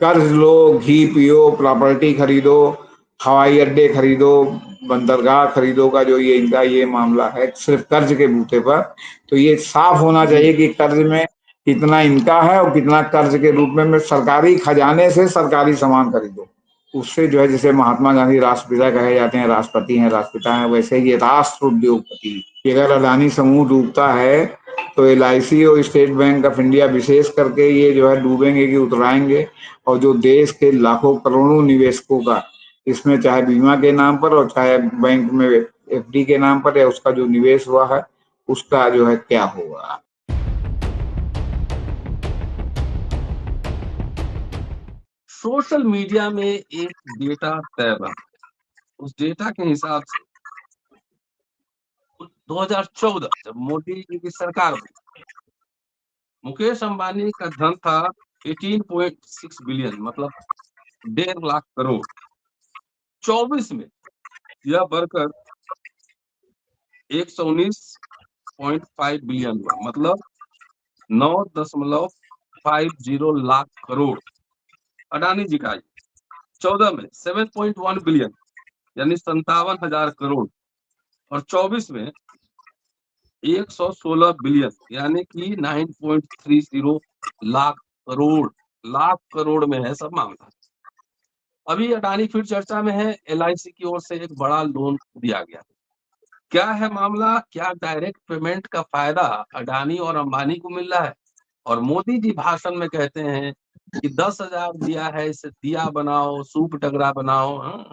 कर्ज लो, घी पियो, प्रॉपर्टी खरीदो, हवाई अड्डे खरीदो, बंदरगाह खरीदो का जो ये इनका ये मामला है सिर्फ कर्ज के बूते पर। तो ये साफ होना जी चाहिए कि कर्ज में कितना इनका है और कितना कर्ज के रूप में सरकारी खजाने से सरकारी सामान खरीदो। उससे जो है, जैसे महात्मा गांधी राष्ट्रपिता कहे जाते हैं, राष्ट्रपति हैं, राष्ट्रपिता हैं, वैसे ही ये राष्ट्र उद्योगपति। अगर अडानी समूह डूबता है तो एलआईसी और स्टेट बैंक ऑफ इंडिया विशेष करके ये जो है डूबेंगे कि उतराएंगे। और जो देश के लाखों करोड़ों निवेशकों का इसमें, चाहे बीमा के नाम पर और चाहे बैंक में एफडी के नाम पर, या उसका जो निवेश हुआ है उसका जो है क्या होगा। सोशल मीडिया में एक डेटा तय बना, उस डेटा के हिसाब से 2014 जब मोदी जी की सरकार बनी, मुकेश अंबानी का धन था 18.6 बिलियन, मतलब 1.5 लाख करोड़। 24 में यह बढ़कर 119.5 बिलियन हुआ, मतलब 9.50 लाख करोड़ अडानी जी का। 14 में 7.1 बिलियन यानी 57,000 करोड़, और 24 में 116 बिलियन यानी कि 9.30 लाख करोड़ में है सब मामला। अभी अडानी फिर चर्चा में है, एलआईसी की ओर से एक बड़ा लोन दिया गया। क्या है मामला? क्या डायरेक्ट पेमेंट का फायदा अडानी और अंबानी को मिल रहा है? और मोदी जी भाषण में कहते हैं कि 10,000 दिया है, इससे दिया बनाओ, सूप टगरा बनाओ,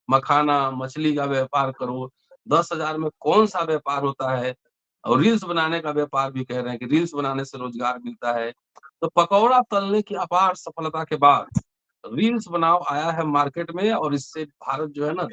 मखाना मछली का व्यापार करो। 10,000 में कौन सा व्यापार होता है? और रील्स बनाने का व्यापार भी कह रहे हैं कि रील्स बनाने से रोजगार मिलता है। तो पकौड़ा तलने की अपार सफलता के बाद रील्स बनाओ आया है मार्केट में, और इससे भारत जो है ना,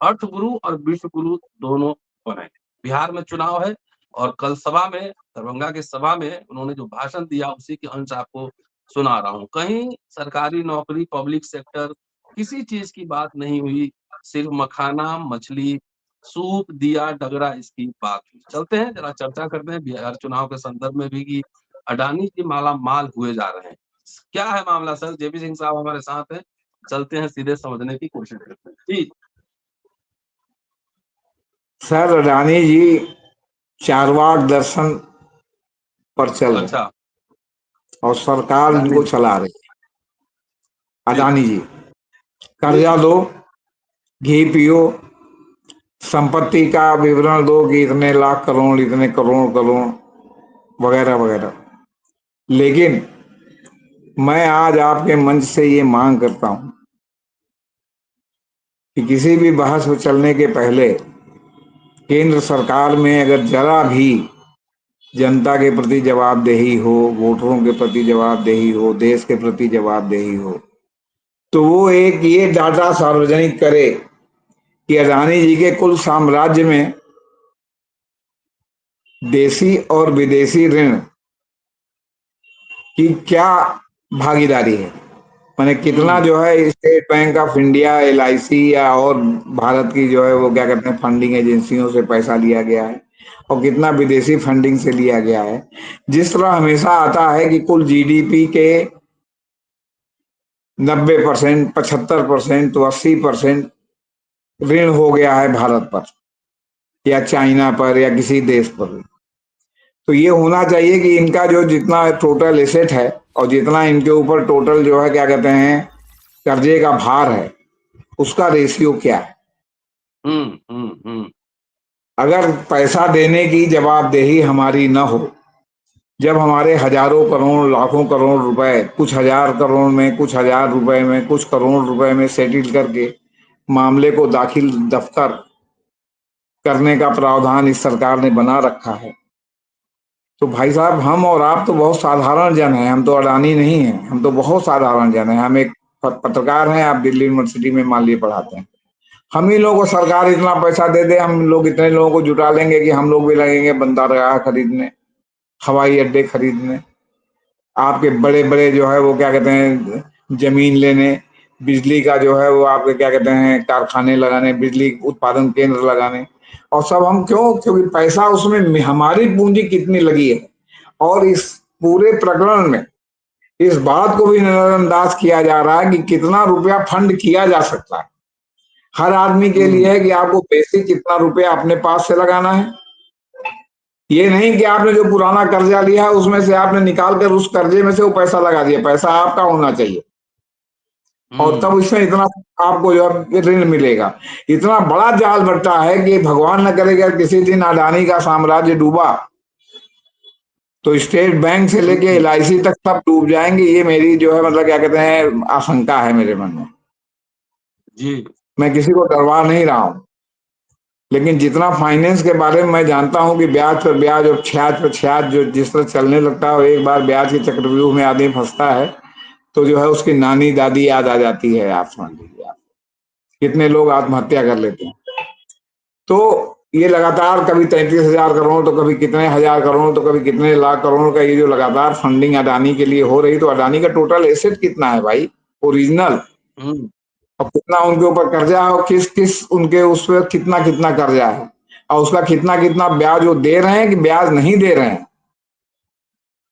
अर्थ गुरु और विश्व गुरु दोनों बने। बिहार में चुनाव है, और कल सभा में, दरभंगा के सभा में उन्होंने जो भाषण दिया उसी के अंश आपको सुना रहा हूँ। कहीं सरकारी नौकरी, पब्लिक सेक्टर, किसी चीज की बात नहीं हुई, सिर्फ मखाना मछली, सूप दिया डगरा इसकी बात हुई। चलते हैं जरा चर्चा करते हैं बिहार चुनाव के संदर्भ में भी कि अडानी जी माला माल हुए जा रहे हैं। क्या है मामला सर? जेपी सिंह साहब हमारे साथ हैं, चलते हैं सीधे समझने की कोशिश करते हैं जी। सर, अडानी जी चारवाक दर्शन पर चल रहे हैं अच्छा। और सरकार अडानी इनको जी। चला रही है। जी अडानी जी जी कर्जा जी। दो, घी पियो, संपत्ति का विवरण दो कि इतने लाख करोड़, इतने करोड़ करोड़, वगैरह वगैरह। लेकिन मैं आज आपके मंच से ये मांग करता हूं कि किसी भी बहस में चलने के पहले केंद्र सरकार में अगर जरा भी जनता के प्रति जवाबदेही हो, वोटरों के प्रति जवाबदेही हो, देश के प्रति जवाबदेही हो, तो वो एक ये डाटा सार्वजनिक करे कि अडानी जी के कुल साम्राज्य में देशी और विदेशी ऋण की क्या भागीदारी है। मैंने कितना हम्म जो है state bank of India, LIC या और भारत की जो है वो क्या कहते हैं फंडिंग एजेंसियों से पैसा लिया गया है, और कितना विदेशी फंडिंग से लिया गया है। जिस तरह हमेशा आता है कि कुल जीडीपी के 90%, 75%, तो 80% ऋण हो गया है भारत पर या चाइना पर या किसी देश पर। तो ये होना चाहिए कि इनका जो जितना टोटल एसेट है और जितना इनके ऊपर टोटल जो है क्या कहते हैं कर्जे का भार है, उसका रेशियो क्या है। हम्म। अगर पैसा देने की जवाबदेही हमारी न हो, जब हमारे हजारों करोड़, लाखों करोड़ रुपए, कुछ हजार करोड़ में, कुछ हजार रुपए में, कुछ करोड़ रुपए में सेटिल करके मामले को दाखिल दफ्तर करने का प्रावधान इस सरकार ने बना रखा है, तो भाई साहब हम और आप तो बहुत साधारण जन हैं। हम तो अडानी नहीं हैं, हम तो बहुत साधारण जन हैं। हम एक पत्रकार हैं, आप दिल्ली यूनिवर्सिटी में मान लिए पढ़ाते हैं। हम ही लोगों को सरकार इतना पैसा दे दे, हम लोग इतने लोगों को जुटा लेंगे कि हम लोग भी लगेंगे बंदरगाह खरीदने, हवाई अड्डे खरीदने, आपके बड़े बड़े जो है वो क्या कहते हैं जमीन लेने, बिजली का जो है वो आपके क्या कहते हैं कारखाने लगाने, बिजली उत्पादन केंद्र लगाने। और सब हम क्यों? क्योंकि पैसा उसमें हमारी पूंजी कितनी लगी है। और इस पूरे प्रकरण में इस बात को भी नजरअंदाज किया जा रहा है कि कितना रुपया फंड किया जा सकता है। हर आदमी के लिए है कि आपको बेसिक कितना रुपया अपने पास से लगाना है। ये नहीं कि आपने जो पुराना कर्जा लिया है उसमें से आपने निकाल कर उस कर्जे में से वो पैसा लगा दिया। पैसा आपका होना चाहिए और तब उसमें इतना आपको जो है ऋण मिलेगा। इतना बड़ा जाल बट्टा है कि भगवान न करेगा किसी दिन अडानी का साम्राज्य डूबा तो स्टेट बैंक से लेके एलआईसी तक सब डूब जाएंगे। ये मेरी जो है मतलब क्या कहते हैं आशंका है मेरे मन में। जी। मैं किसी को डरवा नहीं रहा हूं, लेकिन जितना फाइनेंस के बारे में मैं जानता हूं कि ब्याज पर ब्याज और छ्याज पर छ्याज जो जिस तरह चलने लगता है और एक बार ब्याज के चक्रव्यूह में आदमी फंसता है तो जो है उसकी नानी दादी याद आ जाती है। आप समझ लीजिए, आप कितने लोग आत्महत्या कर लेते हैं। तो ये लगातार कभी 33,000 करोड़ तो कभी कितने हजार करोड़ तो कभी कितने लाख करोड़ का ये जो लगातार फंडिंग अडानी के लिए हो रही, तो अडानी का टोटल एसेट कितना है भाई ओरिजिनल, और कितना उनके ऊपर कर्जा है और किस किस उनके उस पर कितना कितना कर्जा है और उसका कितना कितना ब्याज वो दे रहे हैं कि ब्याज नहीं दे रहे हैं।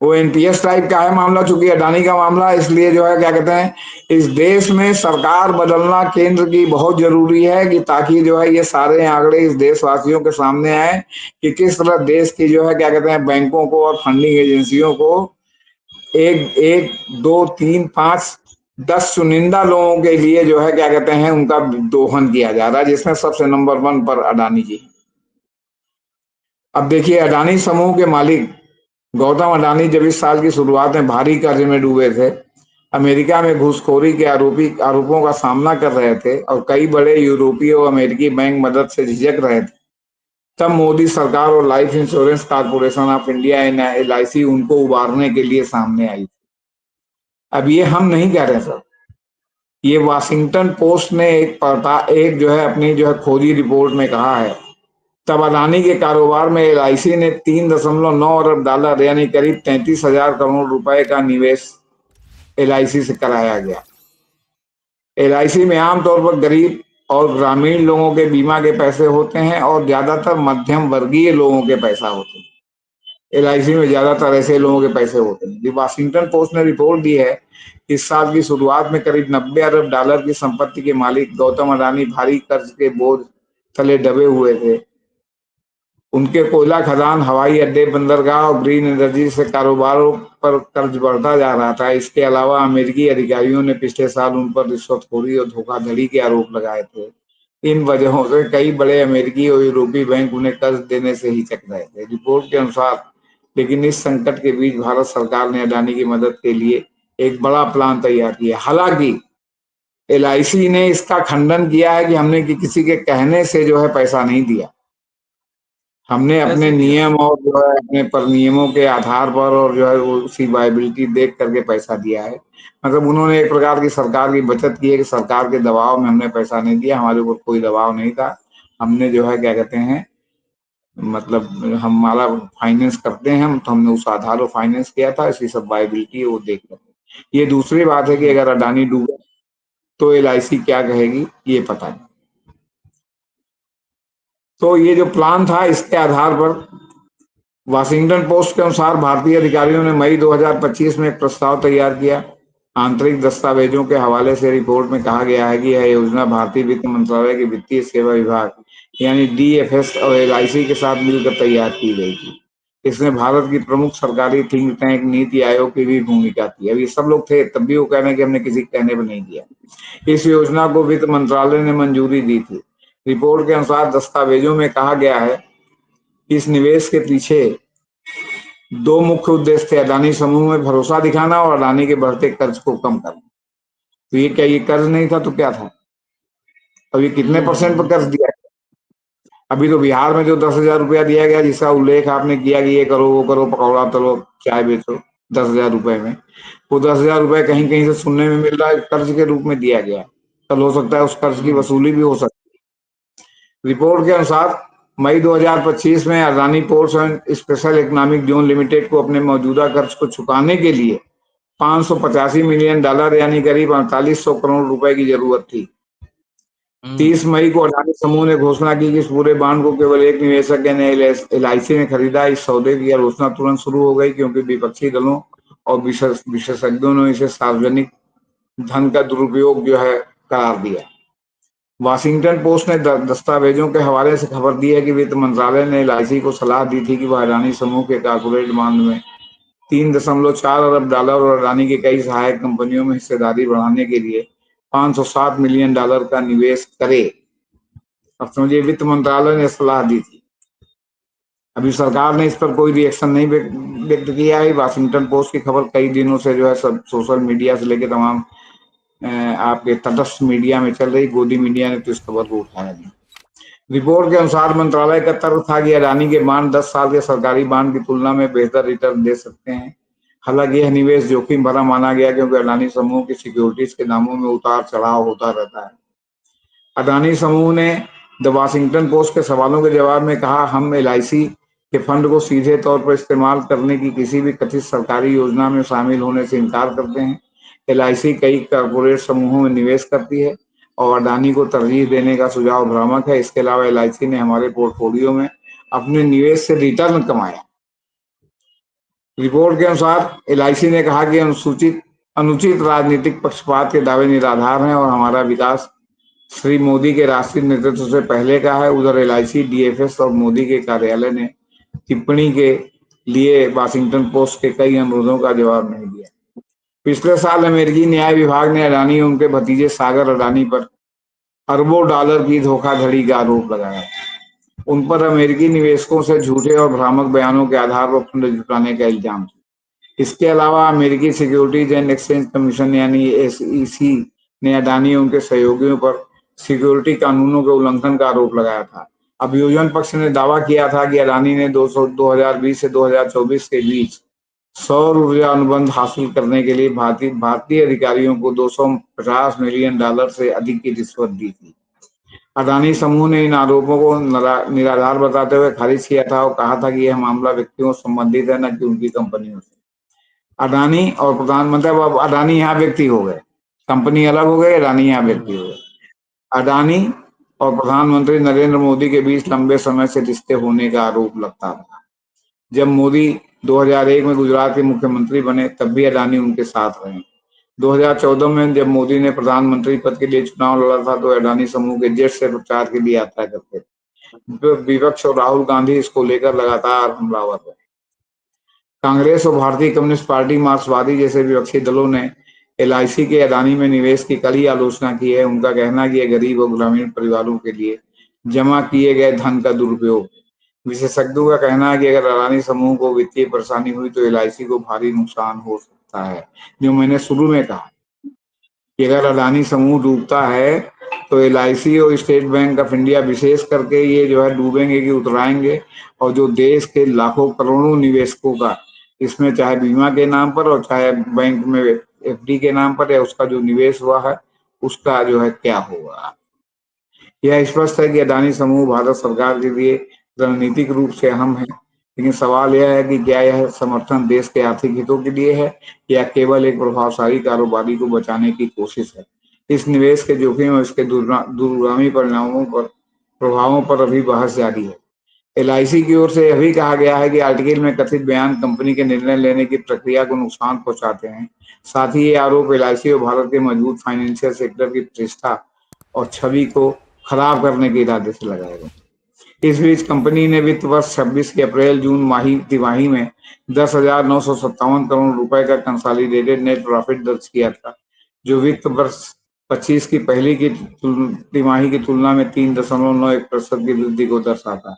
वो एनपीएस टाइप का है मामला, चूंकि अडानी का मामला, इसलिए जो है क्या कहते हैं इस देश में सरकार बदलना केंद्र की बहुत जरूरी है कि ताकि जो है ये सारे आंकड़े इस देशवासियों के सामने आए कि किस तरह देश की जो है क्या कहते हैं बैंकों को और फंडिंग एजेंसियों को एक एक दो तीन पांच 10 चुनिंदा लोगों के लिए जो है क्या कहते हैं उनका दोहन किया जा रहा है, जिसमें सबसे नंबर 1 पर अडानी जी। अब देखिए अडानी समूह के मालिक गौतम अडानी जब इस साल की शुरुआत में भारी कर्ज में डूबे थे, अमेरिका में घूसखोरी के आरोपों का सामना कर रहे थे और कई बड़े यूरोपीय और अमेरिकी बैंक मदद से झिझक रहे थे, तब मोदी सरकार और life insurance corporation of India LIC उनको उबारने के लिए सामने आई। अब ये हम नहीं कह रहे सर, ये वाशिंगटन पोस्ट ने एक जो है अपनी जो है खोजी रिपोर्ट में कहा है। तब अडानी के कारोबार में एलआईसी ने $3.9 अरब यानी करीब 33,000 करोड़ रुपए का निवेश एलआईसी से कराया गया। एलआईसी में आमतौर पर गरीब और ग्रामीण लोगों के बीमा के पैसे होते हैं और ज्यादातर मध्यम वर्गीय लोगों के पैसा होते हैं। एलआईसी में ज्यादातर ऐसे लोगों के पैसे होते हैं। वाशिंगटन पोस्ट ने रिपोर्ट दी है इस साल की शुरुआत में करीब $90 अरब की संपत्ति के मालिक गौतम अडानी भारी कर्ज के बोझ तले दबे हुए थे। उनके कोयला खदान, हवाई अड्डे, बंदरगाह और ग्रीन एनर्जी से कारोबारों पर कर्ज बढ़ता जा रहा था। इसके अलावा अमेरिकी अधिकारियों ने पिछले साल उन पर रिश्वतखोरी और धोखाधड़ी के आरोप लगाए थे। इन वजहों से कई बड़े अमेरिकी और यूरोपीय बैंक उन्हें कर्ज देने से हिचक रहे थे। रिपोर्ट के अनुसार लेकिन इस संकट के बीच भारत सरकार ने अडानी की मदद के लिए एक बड़ा प्लान तैयार किया। हालांकि एलआईसी ने इसका खंडन किया है कि हमने किसी के कहने से जो है पैसा नहीं दिया, हमने अपने कैसे दिया? नियम और जो है अपने पर नियमों के आधार पर और जो है वो उसकी वायबिलिटी देख करके पैसा दिया है। मतलब उन्होंने एक प्रकार की सरकार की बचत की है कि सरकार के दबाव में हमने पैसा नहीं दिया, हमारे ऊपर कोई दबाव नहीं था। हमने जो है क्या कहते हैं मतलब हमारा फाइनेंस करते हैं हम, तो हमने उस आधार पर फाइनेंस किया था, इसकी सब वायबिलिटी वो देख रहे। ये दूसरी बात है कि अगर अडानी डूबे तो एलआईसी क्या कहेगी ये पता नहीं। तो ये जो प्लान था इसके आधार पर वाशिंगटन पोस्ट के अनुसार भारतीय अधिकारियों ने मई 2025 में एक प्रस्ताव तैयार किया। आंतरिक दस्तावेजों के हवाले से रिपोर्ट में कहा गया है कि यह योजना भारतीय वित्त मंत्रालय के वित्तीय सेवा विभाग यानी डीएफएस और एलआईसी के साथ मिलकर तैयार की गई थी। इसमें भारत की प्रमुख सरकारी थिंक टैंक नीति आयोग की भी भूमिका थी। अब ये सब लोग थे तब भी वो कह रहे हैं कि हमने किसी कहने पर नहीं किया। इस योजना को वित्त मंत्रालय ने मंजूरी दी थी। रिपोर्ट के अनुसार दस्तावेजों में कहा गया है कि इस निवेश के पीछे 2 मुख्य उद्देश्य थे, अडानी समूह में भरोसा दिखाना और अडानी के बढ़ते कर्ज को कम करना। तो ये क्या ये कर्ज नहीं था तो क्या था? अब ये कितने परसेंट पर कर्ज दिया? अभी तो बिहार में जो 10,000 रुपया दिया गया जिसका उल्लेख आपने किया कि ये करो वो करो, पकौड़ा तलो चाय बेचो 10,000 रुपए में, वो 10,000 रुपए कहीं कहीं से सुनने में मिल रहा है कर्ज के रूप में दिया गया। कल हो सकता है उस कर्ज की वसूली भी हो सकती है। रिपोर्ट के अनुसार मई 2025 में Adani ports and special economic zone limited को अपने मौजूदा कर्ज को चुकाने के लिए $585 मिलियन यानी करीब 4800 करोड़ रुपए की जरूरत थी। 30 मई को अडानी समूह ने घोषणा की कि इस पूरे बांड को केवल एक निवेशक यानी एलआईसी ने खरीदा। इस सौदे की आलोचना तुरंत शुरू हो गई क्योंकि विपक्षी दलों और विशेषज्ञों ने इसे सार्वजनिक धन का दुरुपयोग जो है करार दिया। वाशिंगटन पोस्ट ने दस्तावेजों के हवाले से खबर दी है कि वित्त मंत्रालय ने एलआईसी को सलाह दी थी कि वह अडानी समूह के कॉर्पोरेट बॉन्ड में 3.4 अरब डॉलर और अडानी की कई सहायक कंपनियों में हिस्सेदारी बढ़ाने के लिए $507 मिलियन का निवेश करे। अब समझिए, वित्त मंत्रालय ने सलाह दी थी। अभी सरकार ने इस पर कोई रिएक्शन नहीं व्यक्त किया है। वाशिंगटन पोस्ट की खबर कई दिनों से जो है सब सोशल मीडिया से लेकर तमाम आपके तटस्थ मीडिया में चल रही। गोदी मीडिया ने तो इस खबर को उठाया नहीं। रिपोर्ट के अनुसार मंत्रालय का तर्क था कि अडानी के बांड 10 साल के सरकारी बांड की तुलना में बेहतर रिटर्न दे सकते हैं। हालांकि यह निवेश जोखिम भरा माना गया क्योंकि अडानी समूह की सिक्योरिटीज के दामों में उतार चढ़ाव होता रहता है। अडानी समूह ने द वाशिंगटन पोस्ट के सवालों के जवाब में कहा, हम एलआईसी के फंड को सीधे तौर पर इस्तेमाल करने की किसी भी कथित सरकारी योजना में शामिल होने से इनकार करते हैं। एलआईसी कई कॉर्पोरेट समूहों में निवेश करती है और अडानी को तरजीह देने का सुझाव भ्रामक है। इसके अलावा एलआईसी ने हमारे पोर्टफोलियो में अपने निवेश से रिटर्न कमाया। रिपोर्ट के अनुसार एलआईसी ने कहा कि अनुचित राजनीतिक पक्षपात के दावे निराधार हैं और हमारा विकास श्री मोदी के राष्ट्रीय नेतृत्व से पहले का है। उधर एलआईसी, डीएफएस और मोदी के कार्यालय ने टिप्पणी के लिए वाशिंगटन पोस्ट के कई अनुरोधों का जवाब नहीं दिया। पिछले साल अमेरिकी न्याय विभाग ने अडानी और उनके भतीजे सागर अडानी पर अरबों डॉलर की धोखाधड़ी का आरोप लगाया। उन पर अमेरिकी निवेशकों से झूठे और भ्रामक बयानों के आधार पर फंड जुटाने का इल्जाम। इसके अलावा अमेरिकी सिक्योरिटीज एंड एक्सचेंज कमीशन यानी एसईसी ने अडानी और उनके सहयोगियों पर सिक्योरिटी कानूनों के उल्लंघन का आरोप लगाया था। अभियोजन पक्ष ने दावा किया था कि अडानी ने 2020 से 2024 के बीच सौर ऊर्जा अनुबंध हासिल करने के लिए भारतीय अधिकारियों को $250 मिलियन से अधिक की रिश्वत दी थी। अडानी समूह ने इन आरोपों को निराधार बताते हुए खारिज किया था और कहा था कि यह मामला व्यक्तियों से संबंधित है, न कि उनकी कंपनियों से। अडानी और प्रधानमंत्री, अब अडानी यहाँ व्यक्ति हो गए, कंपनी अलग हो गई, अडानी यहाँ व्यक्ति हो गए। अडानी और प्रधानमंत्री नरेंद्र मोदी के बीच लंबे समय से रिश्ते होने का आरोप लगता था। जब मोदी 2001 में गुजरात के मुख्यमंत्री बने तब भी अडानी उनके साथ रहे। 2014 में जब मोदी ने प्रधानमंत्री पद के लिए चुनाव लड़ा था तो अडानी समूह के जेट से प्रचार के लिए यात्रा करते थे। विपक्ष और राहुल गांधी इसको लेकर लगातार हमलावर रहे। कांग्रेस और भारतीय कम्युनिस्ट पार्टी, मार्क्सवादी जैसे विपक्षी दलों ने एलआईसी के अडानी में निवेश की कड़ी आलोचना की है। उनका कहना है कि यह गरीब और ग्रामीण परिवारों के लिए जमा किए गए धन का दुरुपयोग। विशेषज्ञों का कहना है कि अगर अडानी समूह को वित्तीय परेशानी हुई तो एलआईसी को भारी नुकसान हो सकता है। जो मैंने शुरू में कहा कि अगर अडानी समूह डूबता है तो एलआईसी और स्टेट बैंक ऑफ इंडिया विशेष करके ये जो है डूबेंगे कि उतराएंगे। और जो देश के लाखों करोड़ों निवेशकों का, इसमें चाहे बीमा के नाम पर और चाहे बैंक में एफडी के नाम पर या उसका जो निवेश हुआ है उसका जो है क्या होगा। यह स्पष्ट है कि अडानी समूह भारत सरकार के लिए रणनीतिक रूप से अहम है, लेकिन सवाल यह है कि क्या यह समर्थन देश के आर्थिक हितों के लिए है या केवल एक प्रभावशाली कारोबारी को बचाने की कोशिश है। इस निवेश के जोखिम और इसके दूरगामी प्रभावों पर अभी बहस जारी है। एलआईसी की ओर से यह भी कहा गया है कि आर्टिकल में कथित बयान कंपनी के निर्णय लेने की प्रक्रिया को नुकसान पहुंचाते हैं। साथ ही ये आरोप एलआईसी और भारत के मजबूत फाइनेंशियल सेक्टर की प्रतिष्ठा और छवि को खराब करने के इरादे से लगाए गए। इस बीच कंपनी ने वित्त वर्ष 26 के अप्रैल जून तिमाही में 10,957 करोड़ रुपए का कंसोलिडेटेड नेट प्रॉफिट दर्ज किया था, जो वित्त वर्ष 25 की पहली की तिमाही की तुलना में 3.91% की वृद्धि को दर्शाता है।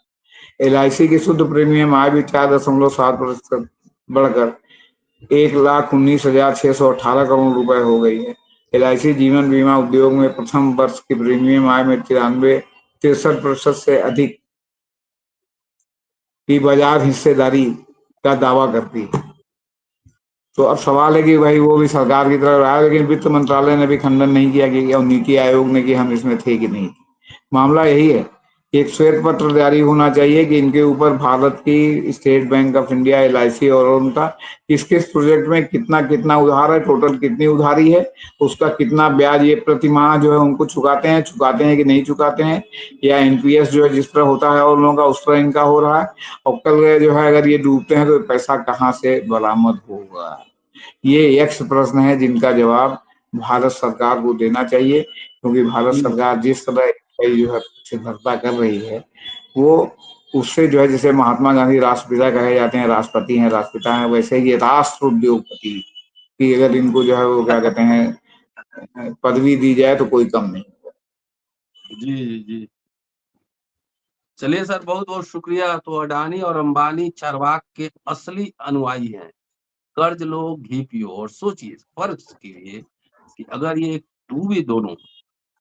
एलआईसी की शुद्ध प्रीमियम आय भी 4.7% बढ़कर 1,19,618 करोड़ रुपए हो गई है। एलआईसी जीवन बीमा उद्योग में प्रथम वर्ष की प्रीमियम आय में 63% से अधिक की बाजार हिस्सेदारी का दावा करती है। तो अब सवाल है कि भाई वो भी सरकार की तरफ आया, लेकिन वित्त मंत्रालय ने भी खंडन नहीं किया कि, और नीति आयोग ने, कि हम इसमें थे कि नहीं। मामला यही है, एक श्वेत पत्र जारी होना चाहिए कि इनके ऊपर भारत की state bank of India, LIC और उनका किस किस प्रोजेक्ट में कितना कितना उधार है, टोटल कितनी उधारी है, उसका कितना ब्याज ये प्रति माह जो है उनको चुकाते हैं कि नहीं चुकाते हैं, या एनपीएस जो है जिस तरह होता है और लोगों का उस तरह इनका हो रहा है। और कल जो है अगर ये डूबते हैं तो पैसा कहाँ से बरामद होगा। ये यक्ष प्रश्न है जिनका जवाब भारत सरकार को देना चाहिए, क्योंकि भारत जी, सरकार जिस तरह जो है सिद्धता कर रही है, वो उससे जो है, जैसे महात्मा गांधी राष्ट्रपिता कहे जाते हैं, राष्ट्रपति हैं, राष्ट्रपिता हैं, वैसे ही ये राष्ट्र उद्योगपति की अगर इनको जो है वो क्या कहते हैं पदवी दी जाए तो कोई कम नहीं। जी, जी। चलिए सर, बहुत-बहुत शुक्रिया। तो अडानी और अंबानी चार्वाक के असली अनुयायी हैं। कर्ज लो, घी पियो और सोचिए फर्क कीजिए कि अगर ये डूबे दोनों,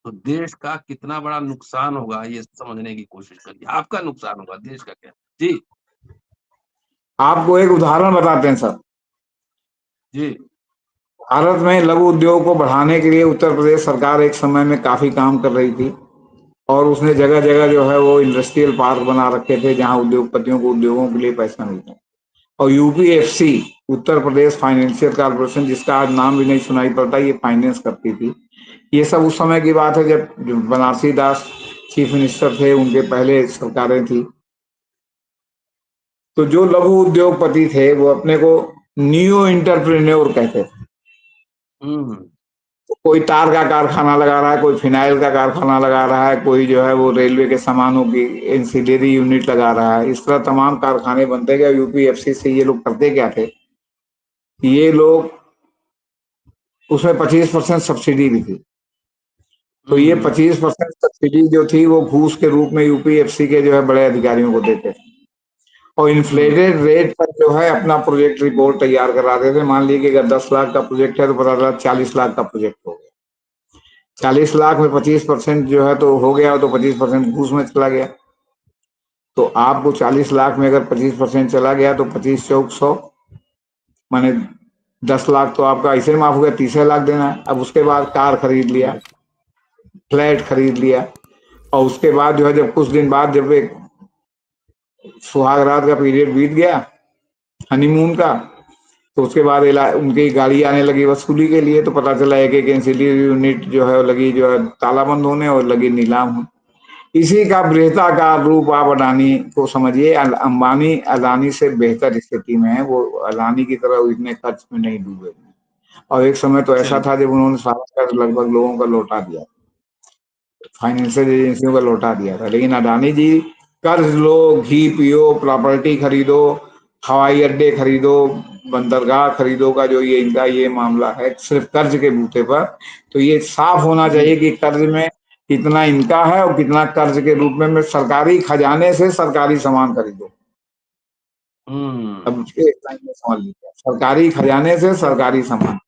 तो देश का कितना बड़ा नुकसान होगा, ये समझने की कोशिश करिए। आपका नुकसान होगा, देश का क्या? जी, आपको एक उदाहरण बताते हैं सर। जी। भारत में लघु उद्योग को बढ़ाने के लिए उत्तर प्रदेश सरकार एक समय में काफी काम कर रही थी, और उसने जगह जगह जो है वो इंडस्ट्रियल पार्क बना रखे थे जहां उद्योगपतियों को उद्योगों के लिए पैसा मिलता है। और यूपीएफसी, उत्तर प्रदेश फाइनेंशियल कॉर्पोरेशन, जिसका आज नाम भी नहीं सुनाई पड़ता, ये फाइनेंस करती थी। ये सब उस समय की बात है जब बनारसी दास चीफ मिनिस्टर थे, उनके पहले सरकारें थी। तो जो लघु उद्योगपति थे वो अपने को न्यू इंटरप्रेन्योर कहते थे। हुँ, कोई तार का कारखाना लगा रहा है, कोई फिनाइल का कारखाना लगा रहा है, कोई जो है वो रेलवे के सामानों की एंसिलरी यूनिट लगा रहा है। इस तरह तमाम कारखाने बनते गए। यूपीएफसी से ये लोग करते क्या थे, ये लोग उसमें 25% सब्सिडी भी थी। तो हुँ, ये हुँ, 25% सब्सिडी जो थी वो घूस के रूप में यूपीएफसी के जो है बड़े अधिकारियों को देते थे, और हुँ, इन्फ्लेटेड रेट पर जो है अपना प्रोजेक्ट रिपोर्ट तैयार कराते थे। मान लीजिए कि अगर 10 लाख का प्रोजेक्ट है तो पता चला 40 लाख का प्रोजेक्ट हो गया। 40 लाख में 25% जो है तो हो गया, तो 25% घूस में चला गया। तो आपको 40 लाख में अगर 25% चला गया तो 25 चौक 100, माने 10 लाख तो आपका ऐसे माफ हो गया, 30 लाख देना है। अब उसके बाद कार खरीद लिया, हुँ, फ्लैट खरीद लिया, और उसके बाद जो है जब कुछ दिन बाद जब एक सुहाग रात का पीरियड बीत गया, हनीमून का, तो उसके बाद उनकी गाड़ी आने लगी वसूली के लिए, तो पता चला एक एक एंसिलरी यूनिट जो है लगी जो है ताला बंद होने और लगी नीलाम होने। इसी का बृहदाकार रूप आप अडानी को समझिए। अंबानी अडानी से बेहतर स्थिति में है, वो अडानी की तरह इतने खर्च में नहीं डूबे। और एक समय तो ऐसा चलिए, था जब उन्होंने सारा कर्ज लगभग लोगों का लौटा दिया, फाइनेंशियल एजेंसियों का लौटा दिया था। लेकिन अडानी जी, कर्ज लो, घी पियो, प्रॉपर्टी खरीदो, हवाई अड्डे खरीदो, बंदरगाह खरीदो का जो ये इनका ये मामला है सिर्फ कर्ज के बूते पर, तो ये साफ होना जी, चाहिए कि कर्ज में कितना इनका है और कितना कर्ज के रूप में सरकारी खजाने से सरकारी सामान खरीदो। हुँ, अब एक लाइन में समझ लीजिए, सरकारी खजाने से सरकारी सामान।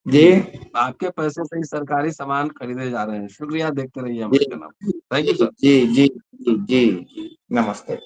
जी जी। आपके पैसे से ही सरकारी सामान खरीदे जा रहे हैं। शुक्रिया, देखते रहिए जी अमेरिकन आप। थैंक जी यू सर। जी जी जी जी जी, नमस्ते।